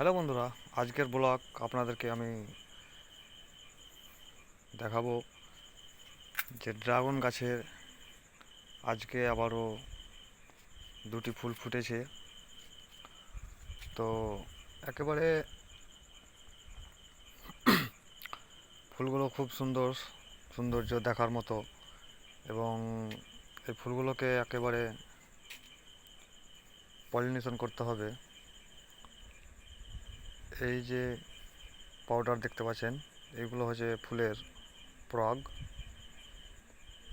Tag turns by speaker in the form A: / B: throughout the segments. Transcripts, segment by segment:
A: Hello বন্ধুরা, আজকের blog আপনাদেরকে আমি দেখাবো যে ড্রাগন গাছের আজকে আবারও দুটি ফুল ফুটেছে। তো একেবারে ফুলগুলো খুব সৌন্দর্য দেখার মতো, এবং এই ফুলগুলোকে একেবারে পলিনেশন করতে হবে। এই যে পাউডার দেখতে পাচ্ছেন, এইগুলো হচ্ছে ফুলের পরাগ।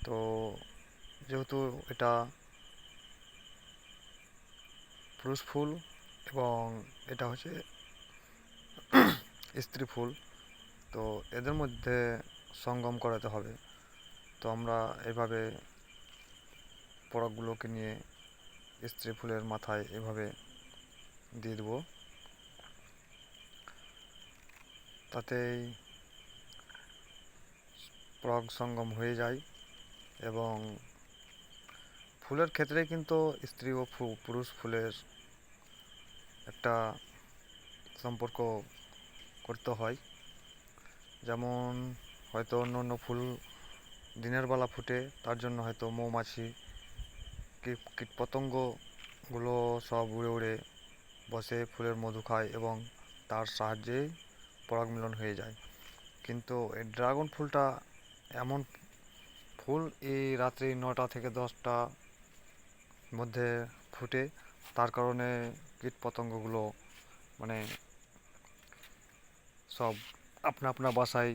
A: তো যেহেতু এটা পুরুষ ফুল এবং এটা হচ্ছে স্ত্রী ফুল, তো এদের মধ্যে সঙ্গম করাতে হবে। তো আমরা এভাবে পরাগগুলোকে নিয়ে স্ত্রী ফুলের মাথায় এভাবে দিয়ে দেবো, তাতেই পরাগ সঙ্গম হয়ে যায়। এবং ফুলের ক্ষেত্রে কিন্তু স্ত্রী ও পুরুষ ফুলের একটা সম্পর্ক করতে হয়। যেমন হয়তো অন্য অন্য ফুল দিনের বেলা ফুটে, তার জন্য হয়তো মৌমাছি কীটপতঙ্গগুলো সব উড়ে উড়ে বসে ফুলের মধু খায় এবং তার সাহায্যেই পরাগ মিলন হয়ে যায়। কিন্তু এই ড্রাগন ফুলটা এমন ফুল, এই রাত্রি 9টা থেকে 10টা মধ্যে ফুটে, তার কারণে কীটপতঙ্গগুলো মানে সব আপনা আপনা বাসায়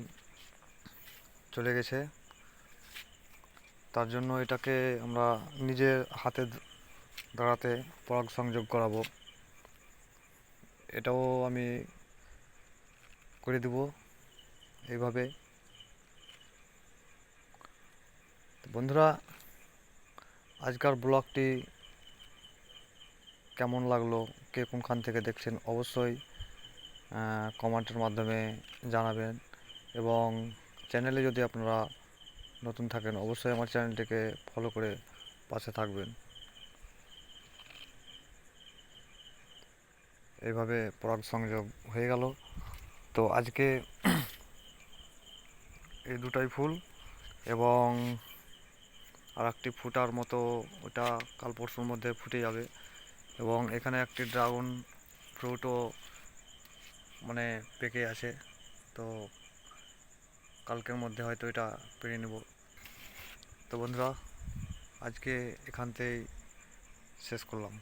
A: চলে গেছে। তার জন্য এটাকে আমরা নিজের হাতে দাঁড়াতে পরাগ সংযোগ করাবো, এটাও আমি করে দেব এইভাবে। বন্ধুরা, আজকার ব্লগটি কেমন লাগলো, কে কোনখান থেকে দেখছেন অবশ্যই কমেন্টের মাধ্যমে জানাবেন। এবং চ্যানেলে যদি আপনারা নতুন থাকেন অবশ্যই আমার চ্যানেলটিকে ফলো করে পাশে থাকবেন। এইভাবে পরাগ সংযোগ হয়ে গেল। তো আজকে এই দুটাই ফুল, এবং আর একটি ফুটার মতো, ওটা কাল পরশুর মধ্যে ফুটে যাবে। এবং এখানে একটি ড্রাগন ফ্রুটও মানে পেকে আছে, তো কালকের মধ্যে হয়তো এটা পেরে নেব। তো বন্ধুরা, আজকে এখানতেই শেষ করলাম।